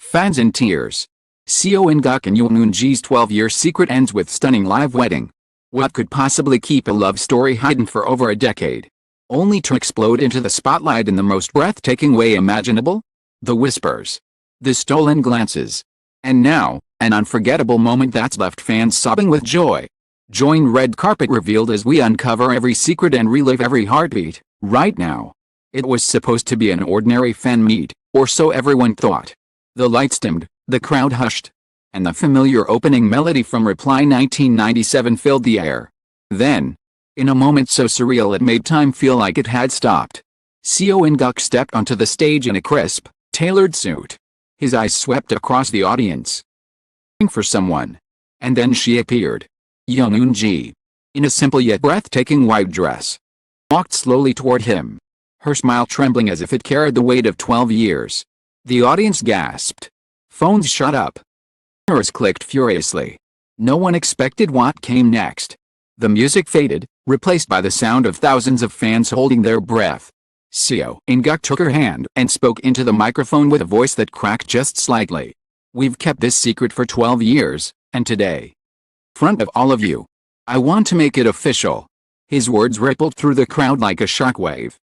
Fans in tears. Seo In-guk and Jung Eun-ji's 12-year secret ends with stunning live wedding. What could possibly keep a love story hidden for over a decade, only to explode into the spotlight in the most breathtaking way imaginable? The whispers. The stolen glances. And now, an unforgettable moment that's left fans sobbing with joy. Join red carpet revealed as we uncover every secret and relive every heartbeat, right now. It was supposed to be an ordinary fan meet, or so everyone thought. The lights dimmed, the crowd hushed, and the familiar opening melody from Reply 1997 filled the air. Then, in a moment so surreal it made time feel like it had stopped, Seo In-guk stepped onto the stage in a crisp, tailored suit. His eyes swept across the audience, for someone. And then she appeared. Jung Eun-ji, in a simple yet breathtaking white dress, walked slowly toward him, her smile trembling as if it carried the weight of 12 years. The audience gasped. Phones shut up. Cameras clicked furiously. No one expected what came next. The music faded, replaced by the sound of thousands of fans holding their breath. Seo In-guk took her hand and spoke into the microphone with a voice that cracked just slightly. "We've kept this secret for 12 years, and today, in front of all of you, I want to make it official." His words rippled through the crowd like a shockwave.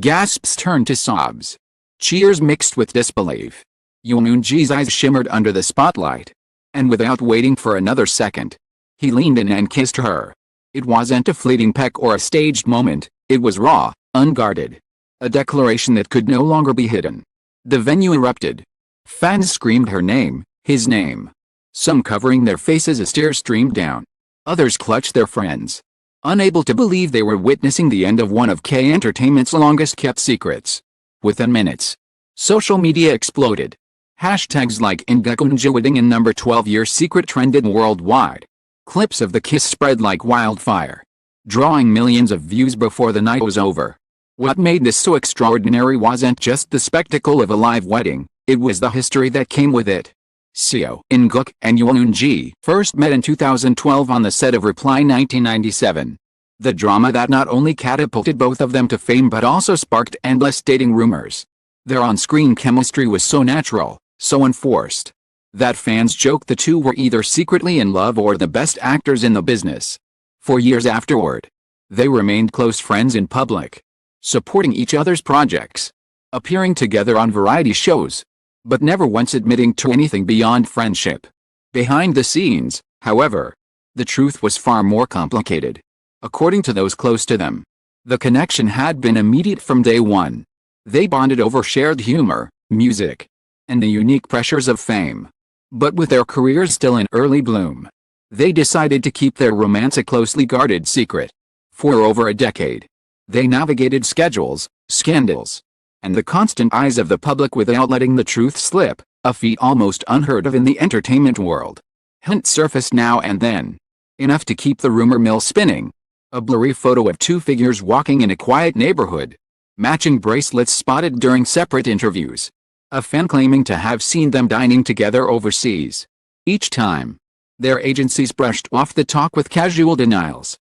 Gasps turned to sobs. Cheers mixed with disbelief. Jung Eun-ji's eyes shimmered under the spotlight. And without waiting for another second, he leaned in and kissed her. It wasn't a fleeting peck or a staged moment, it was raw, unguarded. A declaration that could no longer be hidden. The venue erupted. Fans screamed her name, his name. Some covering their faces as tears streamed down. Others clutched their friends, unable to believe they were witnessing the end of one of K Entertainment's longest-kept secrets. Within minutes, social media exploded. Hashtags like In-guk and Jung wedding and number 12-year secret trended worldwide. Clips of the kiss spread like wildfire, drawing millions of views before the night was over. What made this so extraordinary wasn't just the spectacle of a live wedding, it was the history that came with it. Seo In-guk and Jung Eun-ji first met in 2012 on the set of Reply 1997. The drama that not only catapulted both of them to fame but also sparked endless dating rumors. Their on-screen chemistry was so natural, so unforced, that fans joked the two were either secretly in love or the best actors in the business. For years afterward, they remained close friends in public, supporting each other's projects, appearing together on variety shows, but never once admitting to anything beyond friendship. Behind the scenes, however, the truth was far more complicated. According to those close to them, the connection had been immediate from day one. They bonded over shared humor, music, and the unique pressures of fame. But with their careers still in early bloom, they decided to keep their romance a closely guarded secret. For over a decade, they navigated schedules, scandals, and the constant eyes of the public without letting the truth slip, a feat almost unheard of in the entertainment world. Hints surfaced now and then, enough to keep the rumor mill spinning. A blurry photo of two figures walking in a quiet neighborhood, matching bracelets spotted during separate interviews. A fan claiming to have seen them dining together overseas. Each time, their agencies brushed off the talk with casual denials.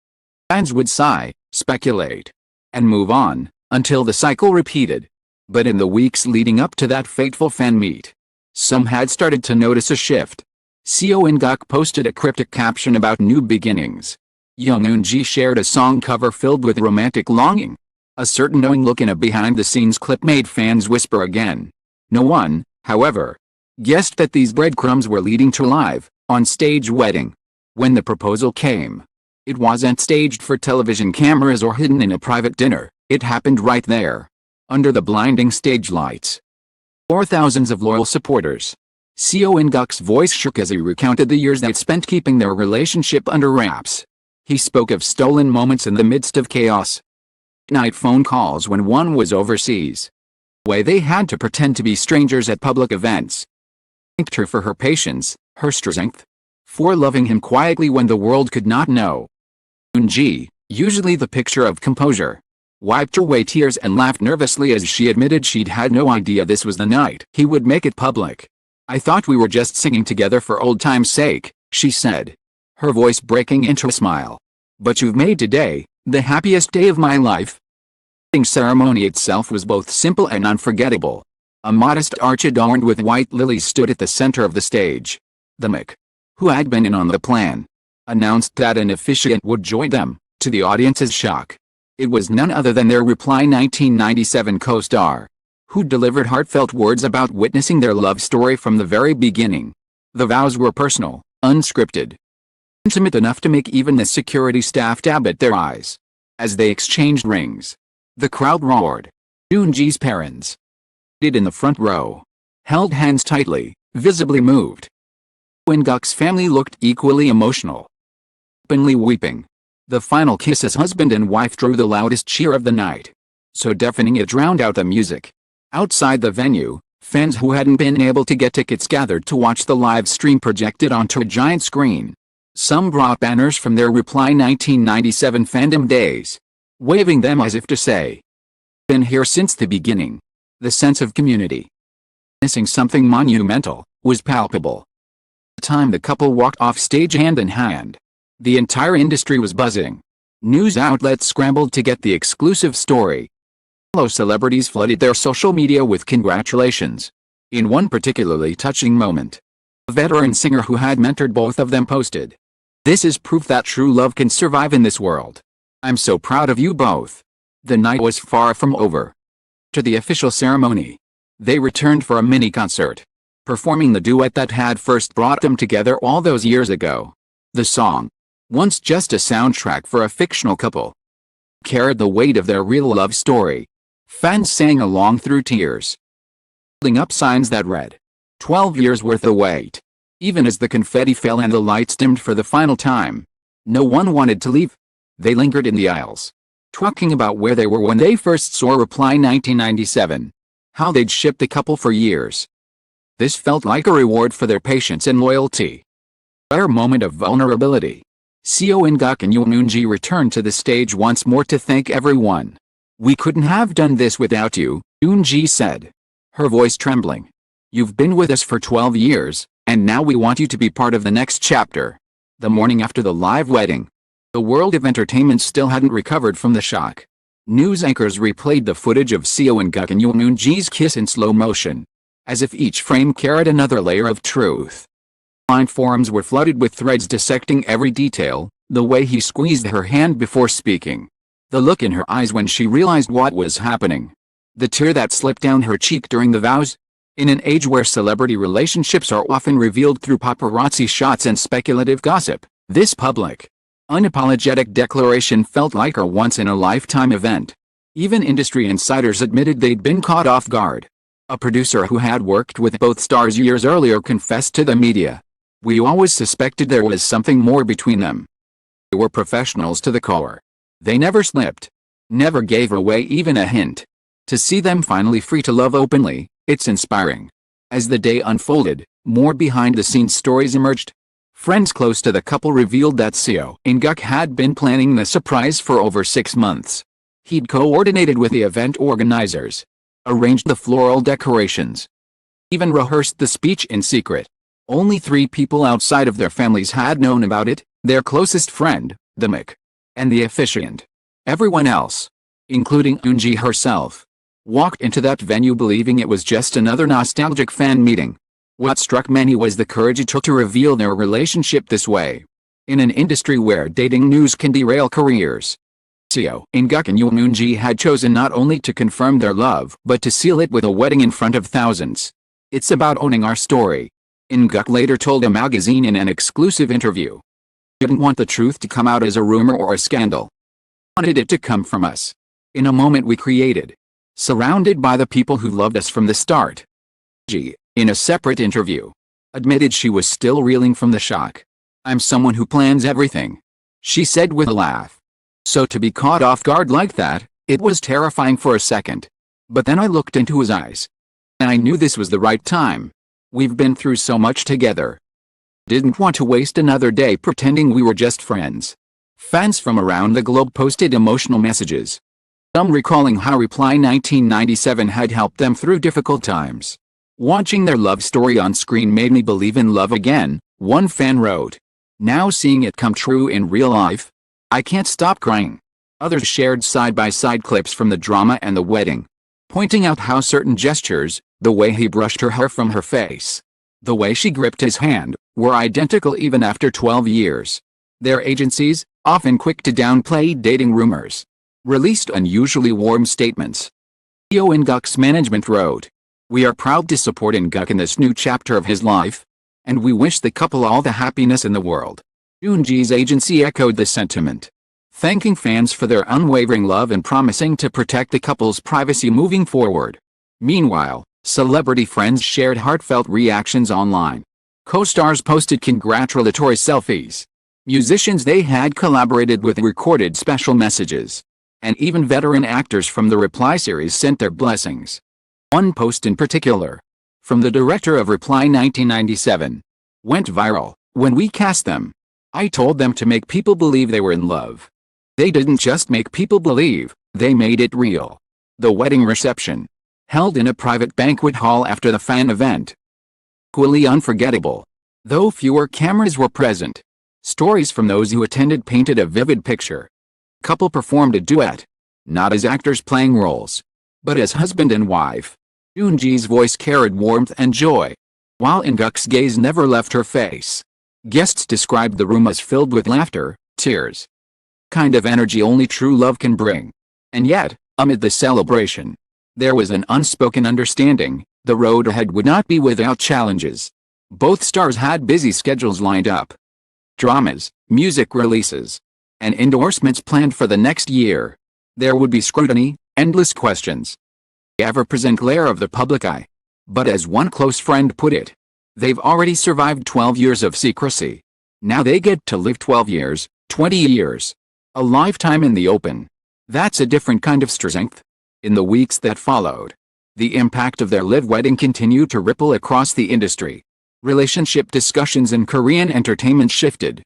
Fans would sigh, speculate, and move on, until the cycle repeated. But in the weeks leading up to that fateful fan meet, some had started to notice a shift. Seo In-guk posted a cryptic caption about new beginnings. Jung Eun-ji shared a song cover filled with romantic longing. A certain knowing look in a behind-the-scenes clip made fans whisper again. No one, however, guessed that these breadcrumbs were leading to a live, on-stage wedding. When the proposal came, it wasn't staged for television cameras or hidden in a private dinner. It happened right there, under the blinding stage lights. For thousands of loyal supporters, Seo In-guk's voice shook as he recounted the years they'd spent keeping their relationship under wraps. He spoke of stolen moments in the midst of chaos. Night phone calls when one was overseas. Way they had to pretend to be strangers at public events. Thanked her for her patience, her strength, for loving him quietly when the world could not know. Eun-ji, usually the picture of composure, wiped away tears and laughed nervously as she admitted she'd had no idea this was the night he would make it public. "I thought we were just singing together for old time's sake," she said, her voice breaking into a smile. "But you've made today the happiest day of my life." The ceremony itself was both simple and unforgettable. A modest arch adorned with white lilies stood at the center of the stage. The Mick, who had been in on the plan, announced that an officiant would join them, to the audience's shock. It was none other than their Reply 1997 co-star, who delivered heartfelt words about witnessing their love story from the very beginning. The vows were personal, unscripted, intimate enough to make even the security staff dab at their eyes. As they exchanged rings, the crowd roared. Eun-ji's parents, seated in the front row, held hands tightly, visibly moved. In-guk's family looked equally emotional, openly weeping. The final kiss as husband and wife drew the loudest cheer of the night, so deafening it drowned out the music. Outside the venue, fans who hadn't been able to get tickets gathered to watch the live stream projected onto a giant screen. Some brought banners from their Reply 1997 fandom days, waving them as if to say, "Been here since the beginning." The sense of community, missing something monumental, was palpable. The time the couple walked off stage hand in hand, the entire industry was buzzing. News outlets scrambled to get the exclusive story. Fellow celebrities flooded their social media with congratulations. In one particularly touching moment, a veteran singer who had mentored both of them posted, "This is proof that true love can survive in this world. I'm so proud of you both." The night was far from over. To the official ceremony, they returned for a mini-concert, performing the duet that had first brought them together all those years ago. The song, once just a soundtrack for a fictional couple, carried the weight of their real love story. Fans sang along through tears, holding up signs that read, "12 years worth the wait." Even as the confetti fell and the lights dimmed for the final time, no one wanted to leave. They lingered in the aisles, talking about where they were when they first saw Reply 1997, how they'd shipped the couple for years. This felt like a reward for their patience and loyalty. A rare moment of vulnerability. Seo In-guk and Jung Eun-ji returned to the stage once more to thank everyone. "We couldn't have done this without you," Eun-ji said, her voice trembling. "You've been with us for 12 years, and now we want you to be part of the next chapter." The morning after the live wedding, the world of entertainment still hadn't recovered from the shock. News anchors replayed the footage of Seo In-guk and Jung Eun-ji's kiss in slow motion, as if each frame carried another layer of truth. Online forums were flooded with threads dissecting every detail, the way he squeezed her hand before speaking, the look in her eyes when she realized what was happening, the tear that slipped down her cheek during the vows. In an age where celebrity relationships are often revealed through paparazzi shots and speculative gossip, this public, unapologetic declaration felt like a once-in-a-lifetime event. Even industry insiders admitted they'd been caught off guard. A producer who had worked with both stars years earlier confessed to the media, "We always suspected there was something more between them. They were professionals to the core. They never slipped, never gave away even a hint." To see them finally free to love openly, it's inspiring. As the day unfolded, more behind-the-scenes stories emerged. Friends close to the couple revealed that Seo In-guk had been planning the surprise for over 6 months. He'd coordinated with the event organizers, arranged the floral decorations, even rehearsed the speech in secret. Only 3 people outside of their families had known about it: their closest friend, the Mick, and the officiant. Everyone else, including Eun-ji herself, walked into that venue believing it was just another nostalgic fan meeting. What struck many was the courage it took to reveal their relationship this way. In an industry where dating news can derail careers, Seo In-guk and Jung Eun-ji had chosen not only to confirm their love but to seal it with a wedding in front of thousands. "It's about owning our story," In-guk later told a magazine in an exclusive interview. "Didn't want the truth to come out as a rumor or a scandal. Wanted it to come from us, in a moment we created, surrounded by the people who loved us from the start." Ji, in a separate interview, admitted she was still reeling from the shock. "I'm someone who plans everything," she said with a laugh. "So to be caught off guard like that, it was terrifying for a second. But then I looked into his eyes, and I knew this was the right time. We've been through so much together. Didn't want to waste another day pretending we were just friends." Fans from around the globe posted emotional messages, some recalling how Reply 1997 had helped them through difficult times. "Watching their love story on screen made me believe in love again," one fan wrote. "Now seeing it come true in real life, I can't stop crying." Others shared side-by-side clips from the drama and the wedding, pointing out how certain gestures, The way he brushed her hair from her face, the way she gripped his hand, were identical even after 12 years. Their agencies, often quick to downplay dating rumors, released unusually warm statements. Seo In-guk's management wrote, "We are proud to support In-guk in this new chapter of his life, and we wish the couple all the happiness in the world." Jung Eun-ji's agency echoed the sentiment, thanking fans for their unwavering love and promising to protect the couple's privacy moving forward. Meanwhile, celebrity friends shared heartfelt reactions online. Co-stars posted congratulatory selfies. Musicians they had collaborated with recorded special messages. And even veteran actors from the Reply series sent their blessings. One post in particular, from the director of Reply 1997, went viral. "When we cast them, I told them to make people believe they were in love. They didn't just make people believe, they made it real." The wedding reception, held in a private banquet hall after the fan event, equally unforgettable. Though fewer cameras were present, stories from those who attended painted a vivid picture. The couple performed a duet, not as actors playing roles, but as husband and wife. Eun-ji's voice carried warmth and joy, while In-guk's gaze never left her face. Guests described the room as filled with laughter, tears, kind of energy only true love can bring. And yet, amid the celebration, there was an unspoken understanding: the road ahead would not be without challenges. Both stars had busy schedules lined up. Dramas, music releases, and endorsements planned for the next year. There would be scrutiny, endless questions, the ever-present glare of the public eye. But as one close friend put it, they've already survived 12 years of secrecy. Now they get to live 12 years, 20 years, a lifetime in the open. That's a different kind of strength. In the weeks that followed, the impact of their live wedding continued to ripple across the industry. Relationship discussions in Korean entertainment shifted.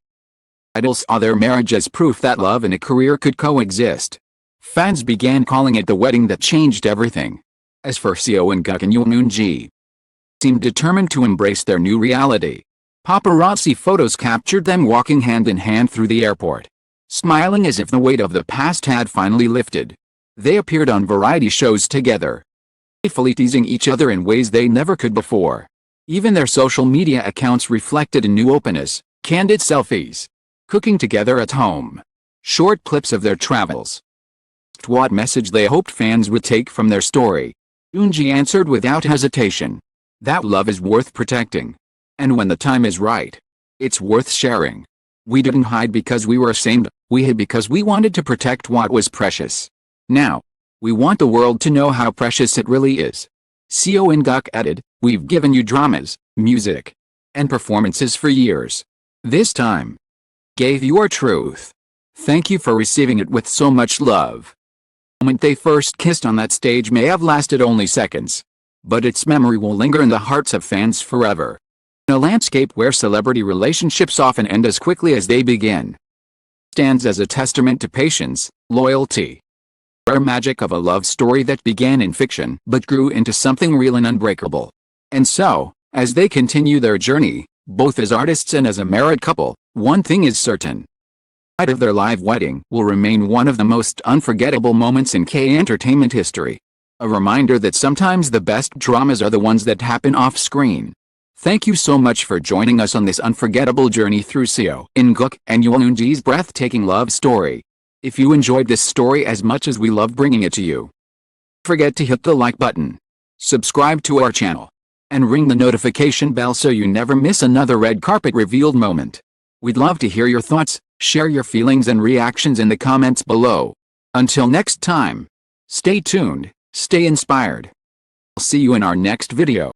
Idols saw their marriage as proof that love and a career could coexist. Fans began calling it the wedding that changed everything. As for Seo In-guk and Jung Eun-ji, seemed determined to embrace their new reality. Paparazzi photos captured them walking hand in hand through the airport, smiling as if the weight of the past had finally lifted. They appeared on variety shows together, playfully teasing each other in ways they never could before. Even their social media accounts reflected a new openness: candid selfies, cooking together at home, short clips of their travels. What message they hoped fans would take from their story. Eun-ji answered without hesitation, "That love is worth protecting. And when the time is right, it's worth sharing. We didn't hide because we were ashamed, we hid because we wanted to protect what was precious. Now, we want the world to know how precious it really is." Seo In-guk added, "We've given you dramas, music, and performances for years. This time, gave your truth. Thank you for receiving it with so much love." The moment they first kissed on that stage may have lasted only seconds, but its memory will linger in the hearts of fans forever. In a landscape where celebrity relationships often end as quickly as they begin, stands as a testament to patience, loyalty, the rare magic of a love story that began in fiction but grew into something real and unbreakable. And so, as they continue their journey, both as artists and as a married couple, one thing is certain: the night of their live wedding will remain one of the most unforgettable moments in K-entertainment history. A reminder that sometimes the best dramas are the ones that happen off-screen. Thank you so much for joining us on this unforgettable journey through Seo In-guk and Jung Eun-ji's breathtaking love story. If you enjoyed this story as much as we love bringing it to you, don't forget to hit the like button, subscribe to our channel, and ring the notification bell so you never miss another red carpet revealed moment. We'd love to hear your thoughts. Share your feelings and reactions in the comments below. Until next time, stay tuned, stay inspired. I'll see you in our next video.